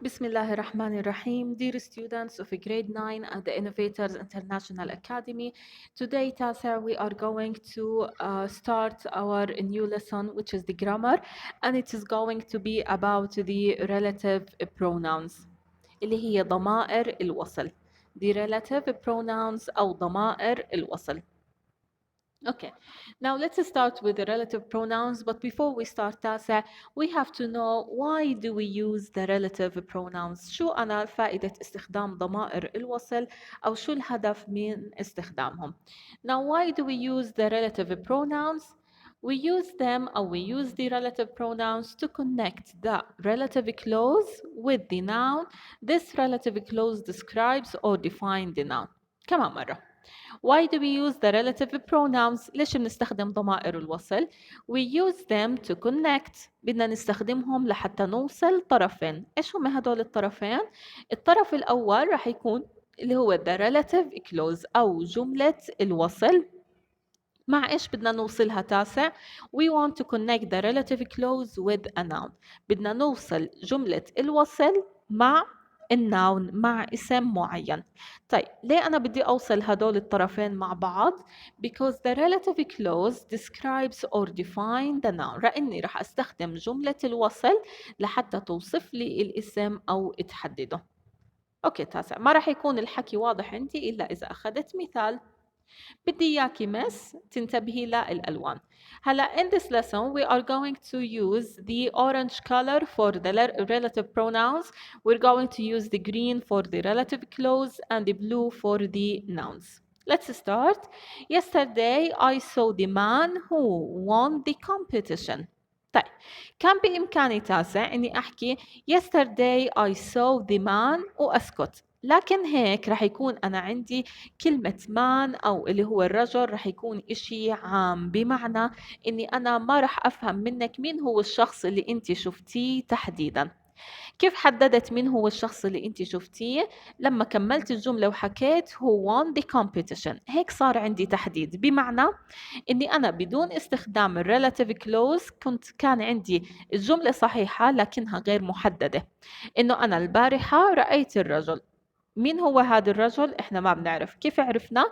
Bismillahir Rahmanir Rahim. Dear students of grade 9 at the Innovators International Academy, today, Tasa, we are going to start our new lesson, which is the grammar, and it is going to be about the relative pronouns, اللي هي ضمائر الوصل. The relative pronouns أو ضمائر الوصل. Okay, now let's start with the relative pronouns. But before we start, Tasa, we have to know why do we use the relative pronouns? شو أنا فائدة استخدام ضمائر الوصل أو شو الهدف من استخدامهم؟ Now, why do we use the relative pronouns? We use them or we use the relative pronouns to connect the relative clause with the noun. This relative clause describes or defines the noun. كمان مرة. Why do we use the relative pronouns؟ ليش بنستخدم ضمائر الوصل؟ We use them to connect. بدنا نستخدمهم لحتى نوصل طرفين. إيش هم هدول الطرفين؟ الطرف الأول راح يكون اللي هو the relative clause أو جملة الوصل. مع إيش بدنا نوصلها تاسع؟ We want to connect the relative clause with a noun. بدنا نوصل جملة الوصل مع الناون مع اسم معين. طيب ليه أنا بدي أوصل هدول الطرفين مع بعض؟ Because the relative clause describes or define the noun. لأني راح أستخدم جملة الوصل لحتى توصف لي الاسم أو تحدده. أوكي تاسع، ما راح يكون الحكي واضح عندي إلا إذا أخذت مثال. بدي إياكي مس تنتبهي للألوان. هلا in this lesson we are going to use the orange color for the relative pronouns. We're going to use the green for the relative clause and the blue for the nouns. Let's start. Yesterday I saw the man who won the competition. طيب كان بإمكاني تاسع إني أحكي yesterday I saw the man وأسكت، لكن هيك رح يكون أنا عندي كلمة man أو اللي هو الرجل رح يكون إشي عام، بمعنى إني أنا ما رح أفهم منك مين هو الشخص اللي أنت شفتيه تحديدا. كيف حددت مين هو الشخص اللي أنت شفتيه؟ لما كملت الجملة وحكيت who won the competition، هيك صار عندي تحديد، بمعنى إني أنا بدون استخدام ال relative clause كان عندي الجملة صحيحة لكنها غير محددة. إنه أنا البارحة رأيت الرجل. مين هو هذا الرجل؟ إحنا ما بنعرف. كيف عرفنا؟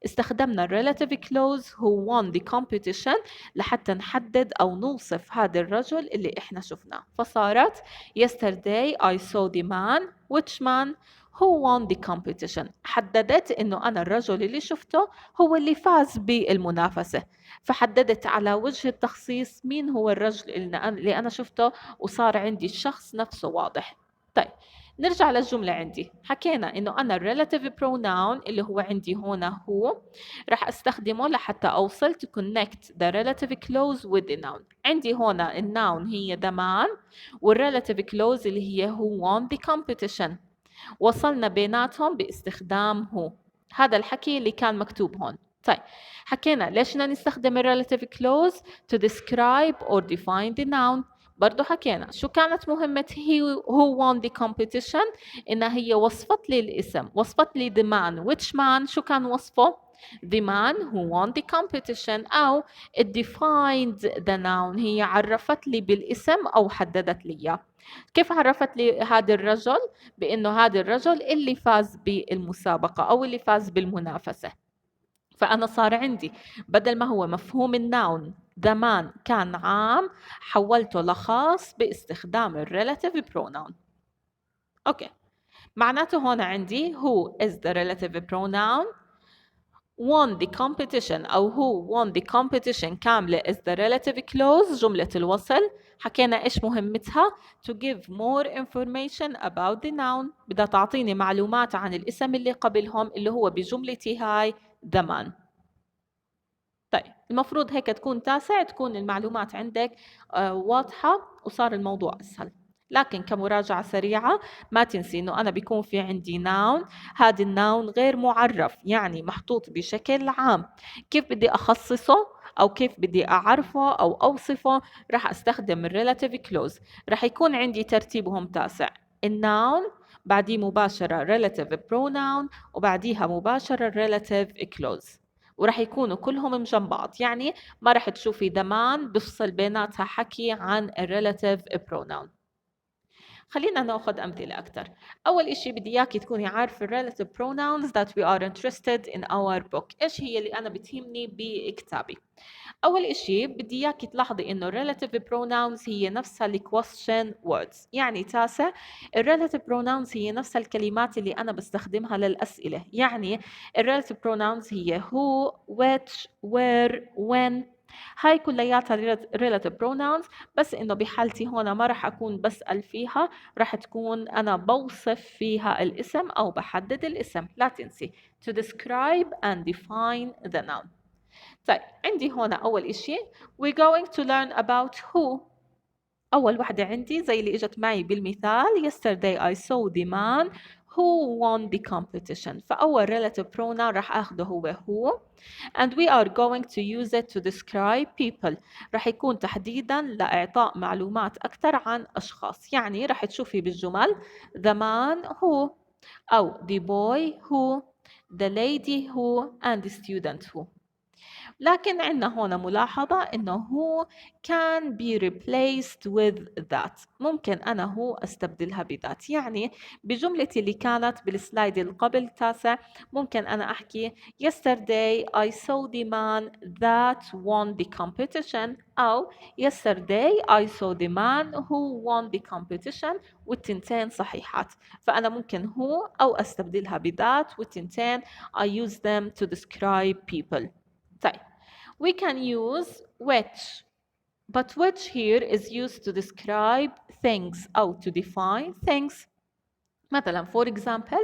استخدمنا relative clause who won the competition لحتى نحدد أو نوصف هذا الرجل اللي إحنا شفناه. فصارت yesterday I saw the man which man who won the competition. حددت إنه أنا الرجل اللي شفته هو اللي فاز بالمنافسة. فحددت على وجه التخصيص مين هو الرجل اللي أنا شفته، وصار عندي الشخص نفسه واضح. طيب نرجع للجملة. عندي حكينا إنه أنا relative pronoun اللي هو عندي هنا هو راح أستخدمه لحتى أوصل to connect the relative clause with the noun. عندي هنا الناون هي the man والrelative clause اللي هي who won the competition. وصلنا بيناتهم باستخدام هو. هذا الحكي اللي كان مكتوب هون. طيب حكينا ليش بدنا نستخدم relative clause to describe or define the noun. برضو حكينا شو كانت مهمة who won the competition، إنها هي وصفت لي الاسم، وصفت لي the man which man. شو كان وصفه؟ the man who won the competition. أو it defined the noun، هي عرفت لي بالاسم أو حددت لي إياه. كيف عرفت لي هذا الرجل؟ بأنه هذا الرجل اللي فاز بالمسابقة أو اللي فاز بالمنافسة. فأنا صار عندي بدل ما هو مفهوم الناون the man كان عام، حولته لخاص باستخدام الريلاتيف pronoun. أوكي، معناته هون عندي who is the relative pronoun، won the competition أو who won the competition كاملة is the relative clause جملة الوصل. حكينا إيش مهمتها؟ to give more information about the noun، بدها تعطيني معلومات عن الاسم اللي قبلهم اللي هو بجملتي هاي the man. طيب المفروض هيك تكون تاسع، تكون المعلومات عندك واضحة وصار الموضوع أسهل. لكن كمراجعة سريعة ما تنسي إنه أنا بيكون في عندي noun، هذا الناون غير معرف يعني محطوط بشكل عام. كيف بدي أخصصه أو كيف بدي أعرفه أو أوصفه؟ راح أستخدم الريلاتيف كلوز. راح يكون عندي ترتيبهم تاسع: الناون، بعديه مباشرة relative pronoun، وبعديها مباشرة relative clause. وراح يكونوا كلهم من جنب بعض، يعني ما راح تشوفي دمان بفصل بيناتها حكي عن الريلاتيف pronoun. خلينا ناخذ أمثلة أكثر. أول إشي بدي إياكي تكوني عارفة relative pronouns that we are interested in our book. إيش هي اللي أنا بتهمني بكتابي؟ أول إشي بدي إياكي تلاحظي إنه relative pronouns هي نفسها ال question words. يعني تاسع relative pronouns هي نفسها الكلمات اللي أنا بستخدمها للأسئلة. يعني relative pronouns هي who, which, where, when. هاي كلياتها relative pronouns، بس إنه بحالتي هون ما راح أكون بسأل فيها، راح تكون أنا بوصف فيها الاسم أو بحدد الاسم. لا تنسي to describe and define the noun. طيب عندي هنا أول إشي we're going to learn about who. أول وحدة عندي زي اللي إجت معي بالمثال yesterday I saw the man who won the competition. فأول relative pronoun راح أخده هو who and we are going to use it to describe people. راح يكون تحديدا لإعطاء معلومات أكثر عن أشخاص. يعني راح تشوفي بالجمل the man who أو the boy who the lady who and the student who. لكن عندنا هنا ملاحظة إنه هو can be replaced with that. ممكن أنا هو أستبدلها بذات. يعني بجملتي اللي كانت بالسلايد اللي قبل تاسع ممكن أنا أحكي yesterday I saw the man that won the competition أو yesterday I saw the man who won the competition والتنتين صحيحات. فأنا ممكن هو أو أستبدلها بذات والتنتين I use them to describe people. طيب we can use which, but which here is used to describe things or to define things. مثلا for example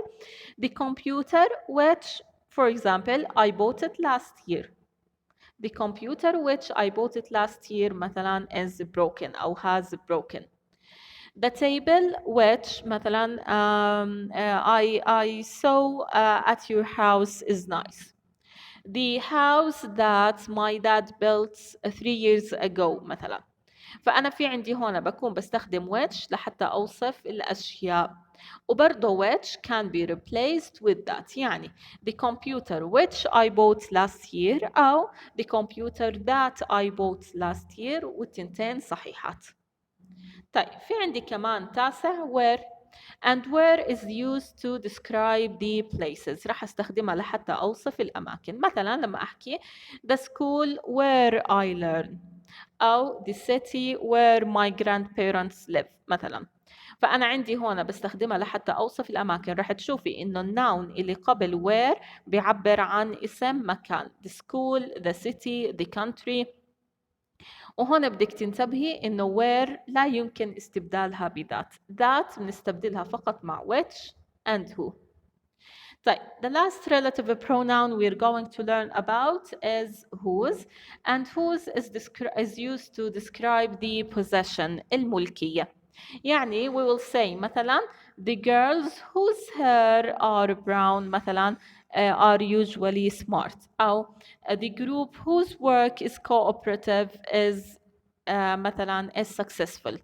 the computer which for example I bought it last year. The computer which I bought it last year مثلا is broken أو has broken. The table which مثلا I saw at your house is nice. The house that my dad built 3 years ago مثلا. فأنا في عندي هون بكون بستخدم which لحتى أوصف الأشياء. وبرضه which can be replaced with that. يعني the computer which I bought last year أو the computer that I bought last year والتنتين صحيحات. طيب في عندي كمان تاسع where and where is used to describe the places. راح استخدمها لحتى أوصف الأماكن. مثلا لما أحكي the school where I learn أو the city where my grandparents live مثلا. فأنا عندي هون بستخدمها لحتى أوصف الأماكن. راح تشوفي إنه الناون اللي قبل where بيعبر عن اسم مكان the school, the city, the country. وهون بدك تنتبهي إنه where لا يمكن استبدالها بذات. that بنستبدلها فقط مع which and who. طيب the last relative pronoun we're going to learn about is whose, and whose is used to describe the possession الملكية. يعني we will say مثلا the girls whose hair are brown مثلا are usually smart أو the group whose work is cooperative is مثلا is successful.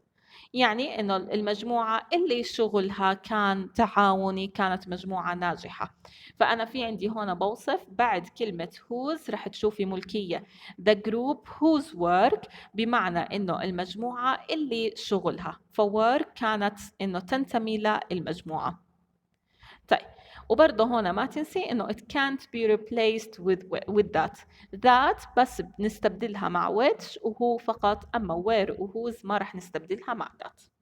يعني إنه المجموعة اللي شغلها كان تعاوني كانت مجموعة ناجحة. فأنا في عندي هنا بوصف بعد كلمة whose رح تشوفي ملكية the group whose work بمعنى إنه المجموعة اللي شغلها. فwork كانت إنه تنتمي للمجموعة. طيب وبرضه هنا ما تنسي إنه it can't be replaced with that. that بس بنستبدلها مع which وهو فقط. أما where وwhose ما رح نستبدلها مع that.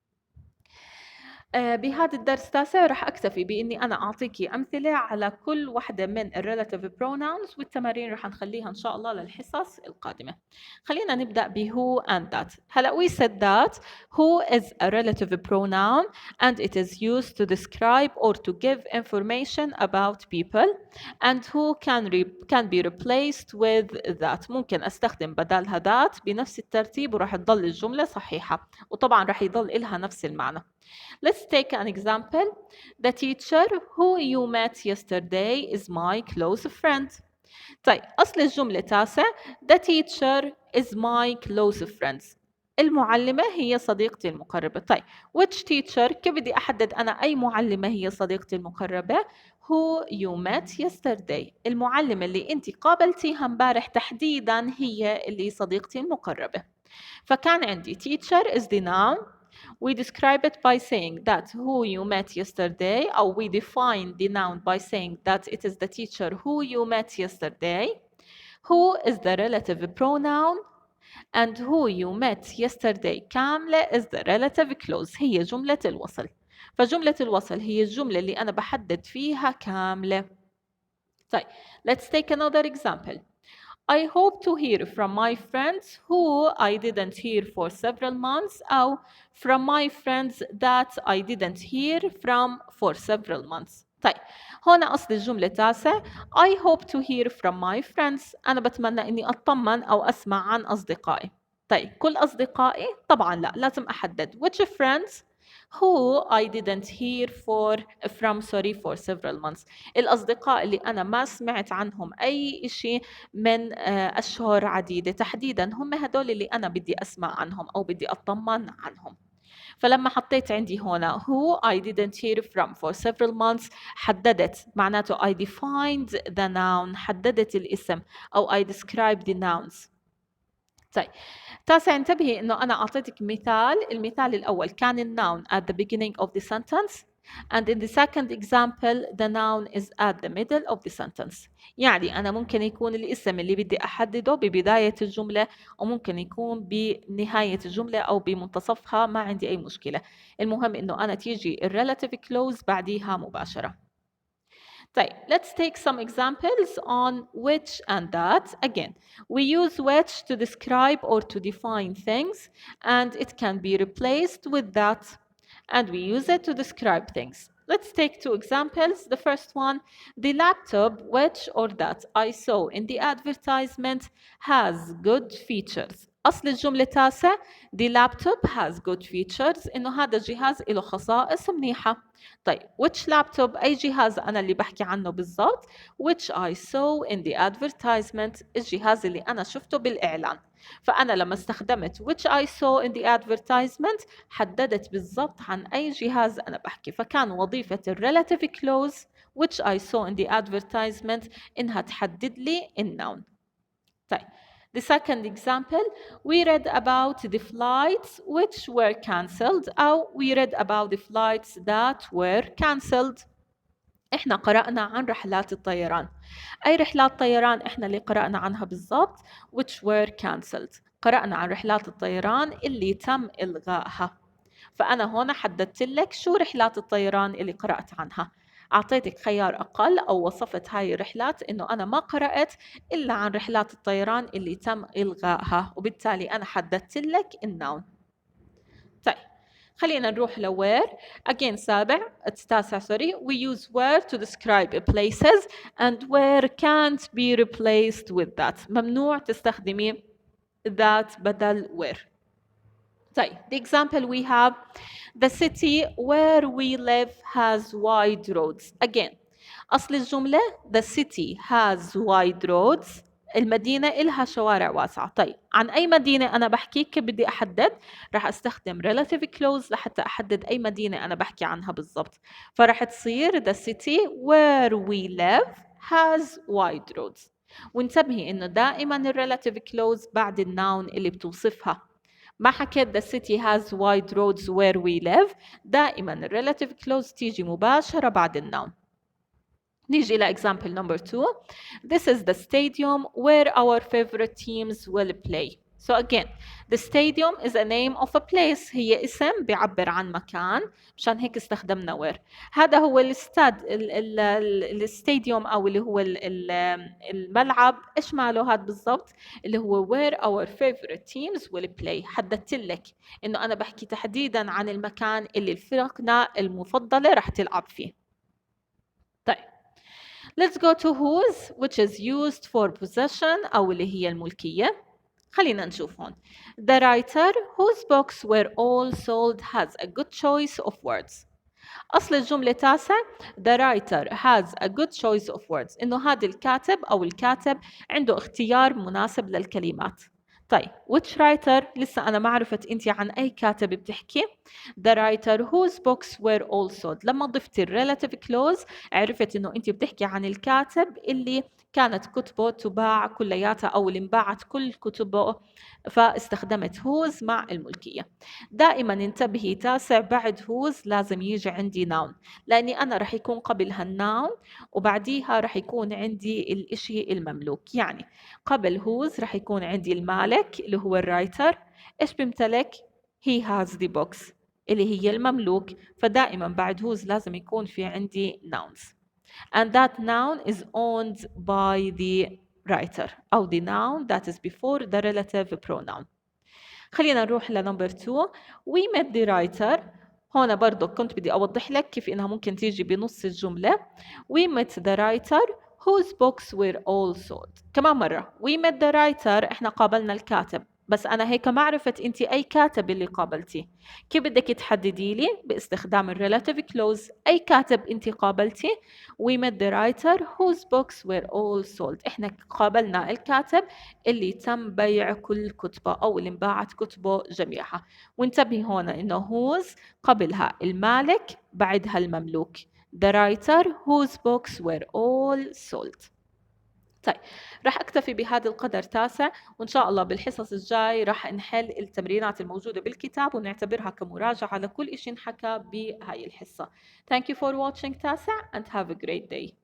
بهذا الدرس التاسع راح أكتفي بإني أنا أعطيكي أمثلة على كل واحدة من relative pronouns، والتمارين راح نخليها إن شاء الله للحصص القادمة. خلينا نبدأ ب who and that. هلا we said that who is a relative pronoun and it is used to describe or to give information about people, and who can be replaced with that. ممكن أستخدم بدالها that بنفس الترتيب وراح تضل الجملة صحيحة، وطبعا راح يضل إلها نفس المعنى. Let's take an example. The teacher who you met yesterday is my close friend. طيب أصل الجملة تاسع The teacher is my close friend. المعلمة هي صديقتي المقربة. طيب which teacher كيف بدي أحدد أنا أي معلمة هي صديقتي المقربة؟ Who you met yesterday. المعلمة اللي أنت قابلتيها امبارح تحديدا هي اللي صديقتي المقربة. فكان عندي teacher is the noun We describe it by saying that who you met yesterday, or we define the noun by saying that it is the teacher who you met yesterday. Who is the relative pronoun, and who you met yesterday كاملة is the relative clause. هي جملة الوصل. فجملة الوصل هي الجملة اللي أنا بحدد فيها كاملة. طيب, let's take another example. I hope to hear from my friends who I didn't hear for several months, أو from my friends that I didn't hear from for several months. طيب, هنا أصل الجملة تاسع. I hope to hear from my friends. أنا بتمنى إني أطمن أو أسمع عن أصدقائي. طيب, كل أصدقائي؟ طبعا لا، لازم أحدد which friends who I didn't hear for several months. الأصدقاء اللي أنا ما سمعت عنهم أي شيء من أشهر عديدة، تحديدا هم هدول اللي أنا بدي أسمع عنهم أو بدي أطمن عنهم. فلما حطيت عندي هنا who I didn't hear from for several months، حددت، معناته I defined the noun، حددت الاسم، أو I described the nouns. طيب, تاسع انتبهي انه انا اعطيتك مثال. المثال الاول كان الnoun at the beginning of the sentence, and in the second example the noun is at the middle of the sentence. يعني انا ممكن يكون الاسم اللي بدي احدده ببداية الجملة، وممكن يكون بنهاية الجملة او بمنتصفها، ما عندي اي مشكلة. المهم انه انا تيجي الريلاتيف كلوز بعديها مباشرة. طيب, let's take some examples on which and that. Again, we use which to describe or to define things, and it can be replaced with that, and we use it to describe things. Let's take two examples. The first one, the laptop which or that I saw in the advertisement has good features. أصل الجملة تاسع. The laptop has good features. إنه هذا الجهاز له خصائص منيحة. طيب, which laptop؟ أي جهاز أنا اللي بحكي عنه بالضبط؟ which I saw in the advertisement، الجهاز اللي أنا شفته بالإعلان. فأنا لما استخدمت which I saw in the advertisement حددت بالضبط عن أي جهاز أنا بحكي. فكان وظيفة relative clause which I saw in the advertisement إنها تحدد لي الnoun. طيب, the second example, we read about the flights which were cancelled, أو we read about the flights that were cancelled. إحنا قرأنا عن رحلات الطيران. أي رحلات طيران إحنا اللي قرأنا عنها بالضبط؟ which were cancelled. قرأنا عن رحلات الطيران اللي تم إلغائها. فأنا هنا حددت لك شو رحلات الطيران اللي قرأت عنها. أعطيتك خيار أقل، أو وصفت هاي الرحلات إنه أنا ما قرأت إلا عن رحلات الطيران اللي تم إلغائها، وبالتالي أنا حددت لك النون. طيب, خلينا نروح لوير. Again, تاسع sorry. We use where to describe places, and where can't be replaced with that. ممنوع تستخدمي that بدل where. طيب, the example we have, the city where we live has wide roads. Again, أصل الجملة the city has wide roads. المدينة إلها شوارع واسعة. طيب, عن أي مدينة أنا بحكي؟ كيف بدي أحدد؟ راح أستخدم relative clause لحتى أحدد أي مدينة أنا بحكي عنها بالضبط. فراح تصير the city where we live has wide roads. وانتبهي إنه دائما relative clause بعد النون اللي بتوصفها. ما حكيت the city has wide roads where we live. دائما relative clause تيجي مباشرة بعد النون. نيجي إلى example number 2. This is the stadium where our favorite teams will play. So again, the stadium is a name of a place. هي اسم بيعبر عن مكان، مشان هيك استخدمنا where. هذا هو الستاديوم أو اللي هو الملعب. إيش ماله هذا بالضبط؟ اللي هو where our favorite teams will play. حددت لك إنه أنا بحكي تحديدا عن المكان اللي فرقنا المفضلة رح تلعب فيه. طيب, let's go to whose, which is used for possession أو اللي هي الملكية. خلينا نشوف هون. The writer whose books were all sold has a good choice of words. أصل الجملة تاسع. The writer has a good choice of words. إنه هذا الكاتب أو الكاتب عنده اختيار مناسب للكلمات. طيب which writer لسه أنا ما عرفت أنت عن أي كاتب بتحكي. the writer whose books were all sold. لما ضفت relative clause عرفت إنه أنت بتحكي عن الكاتب اللي كانت كتبه تباع كلياتها أو اللي انباعت كل كتبه، فاستخدمت whose مع الملكية. دائما انتبهي تاسع بعد whose لازم يجي عندي noun، لأني أنا رح يكون قبلها الnoun وبعديها رح يكون عندي الإشي المملوك. يعني قبل whose رح يكون عندي المالك اللي هو الرايتر. إيش بيمتلك؟ he has the books اللي هي المملوك، فدائما بعد whose لازم يكون في عندي nouns and that noun is owned by the writer أو the noun that is before the relative pronoun. خلينا نروح لنمبر 2. we met the writer. هون برضو كنت بدي أوضح لك كيف إنها ممكن تيجي بنص الجملة. we met the writer whose books were all sold. كمان مرة we met the writer إحنا قابلنا الكاتب، بس أنا هيك ما عرفت أنت أي كاتب اللي قابلتيه. كيف بدك تحددي لي؟ باستخدام الريلاتيف كلوز. أي كاتب أنت قابلتيه؟ we met the writer whose books were all sold. إحنا قابلنا الكاتب اللي تم بيع كل كتبه أو اللي انباعت كتبه جميعها. وانتبهي هون إنه whose قبلها المالك بعدها المملوك. the writer whose books were all sold. طيب راح أكتفي بهذا القدر تاسع، وإن شاء الله بالحصص الجاي راح نحل التمرينات الموجودة بالكتاب ونعتبرها كمراجعة لكل إشي انحكى بهاي الحصة. Thank you for watching تاسع and have a great day.